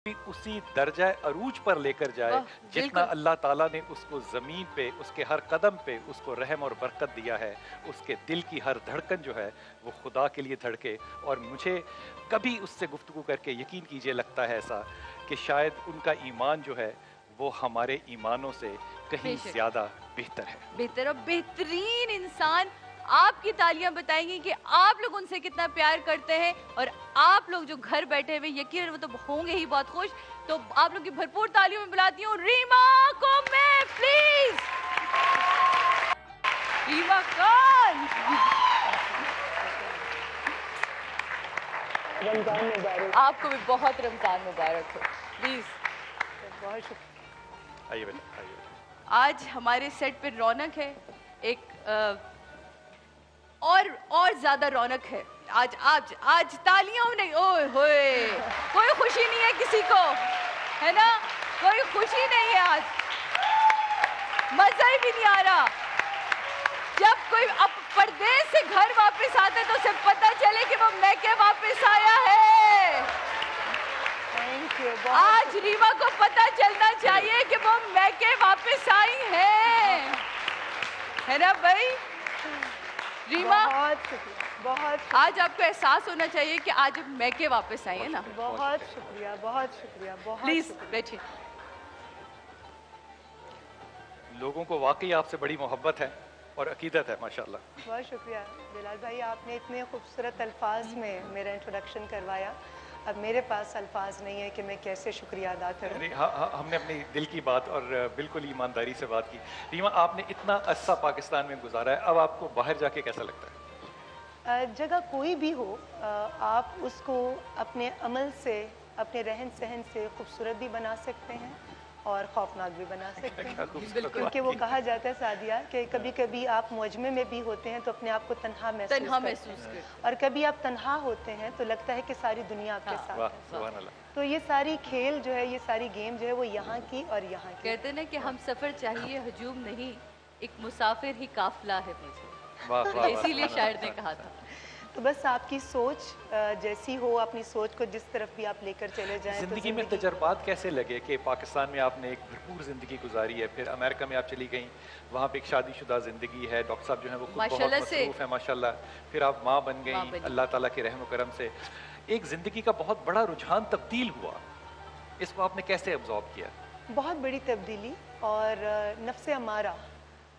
भी उसी दर्जा अरूज पर लेकर जाए जितना अल्लाह ताला ने उसको ज़मीन पे उसके हर कदम पे उसको रहम और बरकत दिया है। उसके दिल की हर धड़कन जो है वो खुदा के लिए धड़के। और मुझे कभी उससे गुफ्तगू करके यकीन कीजिए लगता है ऐसा कि शायद उनका ईमान जो है वो हमारे ईमानों से कहीं ज़्यादा बेहतर है। बेहतर और बेहतरीन इंसान। आपकी तालियां बताएंगी कि आप लोग उनसे कितना प्यार करते हैं, और आप लोग जो घर बैठे हुए यकीन वो तो होंगे ही बहुत खुश। तो आप लोग की भरपूर तालियों में बुलाती हूँ रीमा को मैं, प्लीज। रीमा खान, रमजान मुबारक। आपको भी बहुत रमजान मुबारक हो। प्लीज बहुत शुक्रिया। आइए बेटा, आइए। आज हमारे सेट पे रौनक है, एक और ज्यादा रौनक है आज। आज तालियां नहीं, ओए होए, कोई खुशी नहीं है किसी को, है ना? कोई खुशी नहीं है आज, मजा ही भी नहीं आ रहा। जब कोई अब परदेश से घर वापस आता है तो उसे पता चले कि वो मैके वापस आया है। Thank you. आज रीमा को पता चलना चाहिए कि वो मैके वापस आई है ना भाई? रीमा, बहुत शुक्रिया, बहुत शुक्रिया। आज आपको एहसास होना चाहिए कि आज मैके वापस आई है ना। बहुत शुक्रिया, बहुत शुक्रिया, बहुत प्लीज बैठिए। लोगों को वाकई आपसे बड़ी मोहब्बत है और अकीदत है माशाल्लाह। बहुत शुक्रिया बिलाल भाई, आपने इतने खूबसूरत अल्फाज में मेरा इंट्रोडक्शन करवाया। अब मेरे पास अल्फाज नहीं है कि मैं कैसे शुक्रिया अदा करूं। हमने अपनी दिल की बात और बिल्कुल ईमानदारी से बात की। रीमा, आपने इतना अरसा पाकिस्तान में गुजारा है, अब आपको बाहर जाके कैसा लगता है? जगह कोई भी हो, आप उसको अपने अमल से, अपने रहन सहन से खूबसूरत भी बना सकते हैं और खौफनाक भी बना सकते हैं। क्योंकि वो कहा जाता है सादिया कि कभी कभी आप मुजमे में भी होते हैं तो अपने आप को तन्हा महसूस करते हैं, और कभी आप तन्हा होते हैं तो लगता है कि सारी दुनिया आपके साथ है। सुभान अल्लाह। तो ये सारी खेल जो है, ये सारी गेम जो है वो यहाँ की और यहाँ की। कहते ना कि हम सफर चाहिए हजूम नहीं, एक मुसाफिर ही काफिला है मुझे, इसीलिए शायर ने कहा था। तो बस आपकी सोच जैसी हो, अपनी सोच को जिस तरफ भी आप लेकर चले जाएं। जिंदगी में तजर्बात कैसे लगे कि पाकिस्तान में आपने एक भरपूर ज़िंदगी गुजारी है, फिर अमेरिका में आप चली गई, वहाँ पे एक शादीशुदा ज़िंदगी है, डॉक्टर साहब जो है वो खुद बहुत मसरूफ़ है माशाल्लाह, फिर आप माँ बन गई अल्लाह ताला के रहम करम से। एक ज़िंदगी का बहुत बड़ा रुझान तब्दील हुआ, इसको आपने कैसे अब्जॉर्ब किया? बहुत बड़ी तब्दीली, और नफ्स अमारा,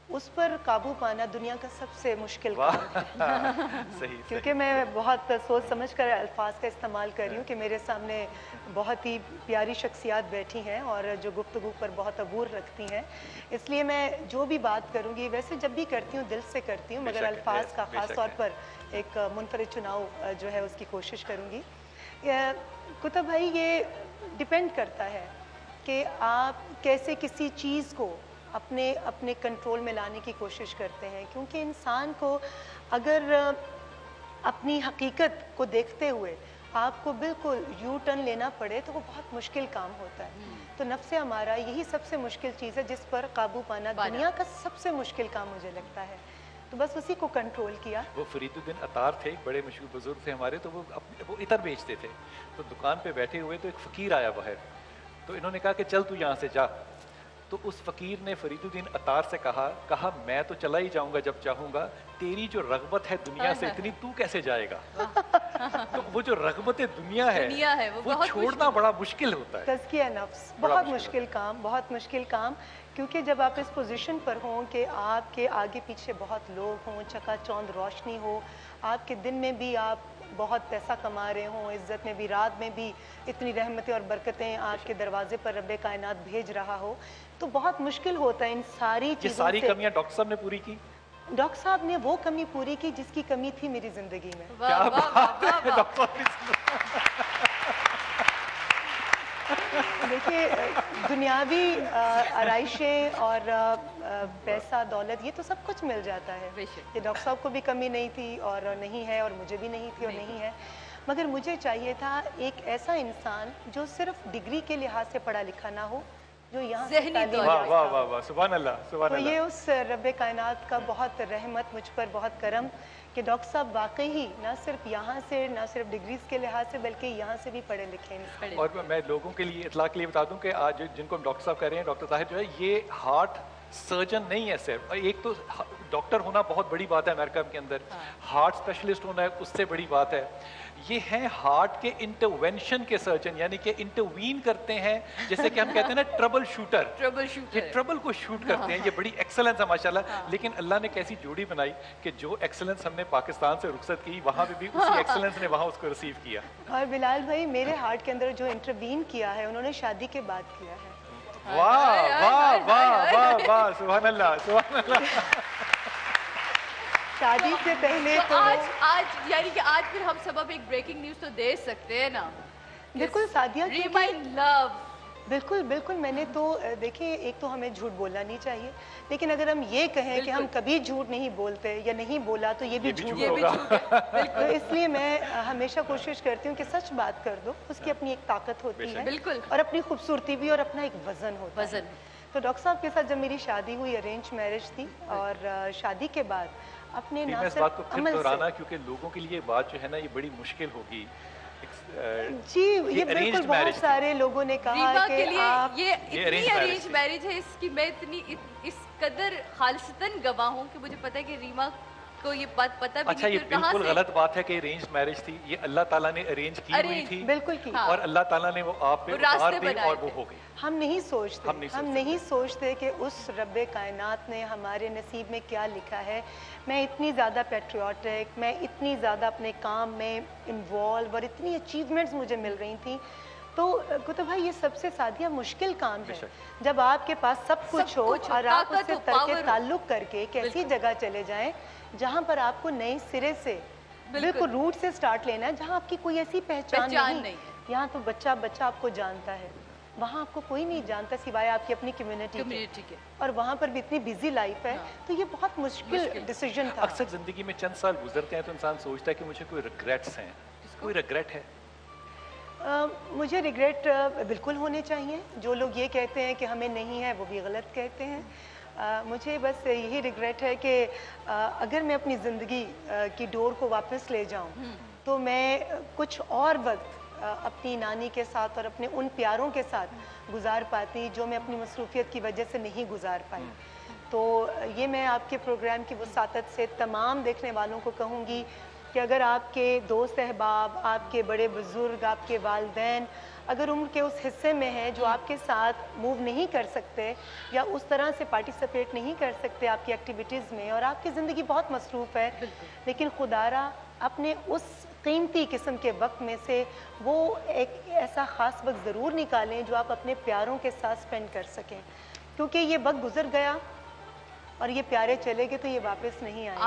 उस पर काबू पाना दुनिया का सबसे मुश्किल काम है। सही। क्योंकि मैं बहुत सोच समझ कर अल्फाज का इस्तेमाल कर रही हूँ कि मेरे सामने बहुत ही प्यारी शख्सियात बैठी हैं और जो गुफ्तगू पर बहुत अबूर रखती हैं, इसलिए मैं जो भी बात करूँगी वैसे जब भी करती हूँ दिल से करती हूँ, मगर अल्फाज का ख़ास तौर पर एक मुनफरिद चुनाव जो है उसकी कोशिश करूँगी। कुतुब भाई, ये डिपेंड करता है कि आप कैसे किसी चीज़ को अपने कंट्रोल में लाने की कोशिश करते हैं। क्योंकि इंसान को अगर अपनी हकीकत को देखते हुए आपको बिल्कुल यू टर्न लेना पड़े तो वो बहुत मुश्किल काम होता है। तो नफ्से हमारा यही सबसे मुश्किल चीज़ है जिस पर काबू पाना दुनिया का सबसे मुश्किल काम मुझे लगता है। तो बस उसी को कंट्रोल किया। वो फरीदुद्दीन अतार थे, बड़े मशहूर बुजुर्ग थे हमारे, तो वो इतर बेचते थे। तो दुकान पे बैठे हुए तो एक फ़कीर आया बाहर, तो इन्होंने कहा कि चल तू यहाँ से जा। तो उस फ़कीर ने फरीदुद्दीन अतार से कहा मैं तो चला ही जाऊंगा जब चाहूँगा, तेरी जो रग़बत है दुनिया से इतनी, तू कैसे जाएगा? तो वो जो रग़बत दुनिया है वो छोड़ना बड़ा मुश्किल होता है। तज़किया नफ्स बहुत मुश्किल काम, बहुत मुश्किल काम। क्योंकि जब आप इस पोजीशन पर हों कि आपके आगे पीछे बहुत लोग हों, चकाचौंध रोशनी हो, आपके दिन में भी आप बहुत पैसा कमा रहे हों, इज़्ज़त में भी, रात में भी इतनी रहमतें और बरकतें आपके दरवाजे पर रब्बे कायनात भेज रहा हो, तो बहुत मुश्किल होता है इन सारी चीज़ों से। सारी कमियां डॉक्टर साहब ने पूरी की? डॉक्टर साहब ने वो कमी पूरी की जिसकी कमी थी मेरी ज़िंदगी में। क्या बात है डॉक्टर देखिए, दुनियावी आराइशें और पैसा दौलत ये तो सब कुछ मिल जाता है। ये डॉक्टर साहब को भी कमी नहीं थी और नहीं है, और मुझे भी नहीं थी और नहीं है। मगर मुझे चाहिए था एक ऐसा इंसान जो सिर्फ डिग्री के लिहाज से पढ़ा लिखा ना हो, जो यहाँ सुभान अल्लाह, सुभान तो अल्लाह। ये उस रब्बे कायनात का बहुत रहमत, मुझ पर बहुत करम कि डॉक्टर साहब वाकई ही ना सिर्फ यहाँ से, ना सिर्फ डिग्रीज के लिहाज से, बल्कि यहाँ से भी पढ़े लिखे हैं। और मैं लोगों के लिए इतला के लिए बता दूं कि आज जिनको हम डॉक्टर साहब कह रहे हैं, डॉक्टर ताहिर जो है ये हार्ट सर्जन नहीं है सिर्फ। एक तो डॉक्टर होना बहुत बड़ी बात है अमेरिका के अंदर, हार्ट स्पेशलिस्ट होना है उससे बड़ी बात है। ये हैं हार्ट के इंटरवेंशन के सर्जन, यानी कि इंटरवीन करते हैं, जैसे कि हम कहते हैं ना ट्रबल शूटर। ये ट्रबल को शूट करते हैं। ये बड़ी एक्सेलेंस है माशाल्लाह। लेकिन अल्लाह ने कैसी जोड़ी बनाई कि जो एक्सेलेंस हमने पाकिस्तान से रुखसत की, वहाँ पे भी उसी एक्सेलेंस ने वहाँ उसको रिसीव किया। और बिलाल भाई, मेरे हार्ट के अंदर जो इंटरवीन किया है उन्होंने शादी के बाद किया है। वाह वाह वाह वाह वाह, सुभान अल्लाह सुभान अल्लाह। शादी से पहले तो आज यानी कि आज फिर हम सब अब एक ब्रेकिंग न्यूज तो दे सकते हैं ना। बिल्कुल सादिया, रीमा इन लव। बिल्कुल बिल्कुल। मैंने तो देखिए, एक तो हमें झूठ बोलना नहीं चाहिए, लेकिन अगर हम ये कहें कि हम कभी झूठ नहीं बोलते या नहीं बोला तो ये भी झूठ होगा। तो इसलिए मैं हमेशा कोशिश करती हूँ कि सच बात कर दो, उसकी अपनी एक ताकत होती है, बिल्कुल, और अपनी खूबसूरती भी, और अपना एक वजन होता है। तो डॉक्टर साहब के साथ जब मेरी शादी हुई, अरेंज मैरिज थी, और शादी के बाद अपने मैं इस बात को फिर दोहराना, क्योंकि लोगों के लिए बात जो है ना ये बड़ी मुश्किल होगी। जी, ये बिल्कुल बहुत सारे लोगों ने कहा कि आप ये इतनी अरेंज मैरिज है, इसकी मैं इतनी इस कदर खालिसतन गवाह हूँ कि मुझे पता है कि रीमा को ये बात पता भी अच्छा, ये बिल्कुल गलत बात है कि अरेंज मैरिज थी। ये अल्लाह ताला ने अरेंज की हुई थी, बिल्कुल की, और अल्लाह ताला ने वो आप पे उतार दी और वो हो गई। हम नहीं सोचते कि उस रब्बे कायनात ने हमारे नसीब में क्या लिखा है। मैं इतनी ज़्यादा पैट्रियाटिक, मैं इतनी ज़्यादा अपने काम में इन्वॉल्व, और इतनी अचीवमेंट्स मुझे मिल रही थी। तो कुतुब भाई, ये सबसे सादिया मुश्किल काम है जब आपके पास सब कुछ हो और आप उससे तरके ताल्लुक करके एक ऐसी जगह चले जाएं जहाँ पर आपको नए सिरे से बिल्कुल रूट से स्टार्ट लेना है, जहाँ आपकी कोई ऐसी पहचान नहीं। यहाँ तो बच्चा आपको जानता है, वहाँ आपको कोई नहीं जानता सिवाय आपकी अपनी कम्युनिटी के, और वहाँ पर भी इतनी बिजी लाइफ है। तो ये बहुत मुश्किल डिसीजन था। अक्सर जिंदगी में चंद साल गुजरते हैं तो इंसान सोचता है कि मुझे कोई रिग्रेट्स हैं। कोई रिग्रेट है? मुझे रिग्रेट बिल्कुल होने चाहिए। जो लोग ये कहते हैं कि हमें नहीं है, वो भी गलत कहते हैं। मुझे बस यही रिग्रेट है कि अगर मैं अपनी ज़िंदगी की डोर को वापस ले जाऊं तो मैं कुछ और वक्त अपनी नानी के साथ और अपने उन प्यारों के साथ गुजार पाती जो मैं अपनी मसरूफियत की वजह से नहीं गुजार पाई। तो ये मैं आपके प्रोग्राम की वसातत से तमाम देखने वालों को कहूँगी कि अगर आपके दोस्त अहबाब, आपके बड़े बुज़ुर्ग, आपके वालिदैन अगर उम्र के उस हिस्से में हैं जो आपके साथ मूव नहीं कर सकते या उस तरह से पार्टिसिपेट नहीं कर सकते आपकी एक्टिविटीज़ में, और आपकी ज़िंदगी बहुत मसरूफ़ है, लेकिन खुदारा अपने उस कीमती किस्म के वक्त में से वो एक ऐसा ख़ास वक्त ज़रूर निकालें जो आप अपने प्यारों के साथ स्पेंड कर सकें, क्योंकि ये वक्त गुजर गया और ये प्यारे चले गए तो ये वापस नहीं आए।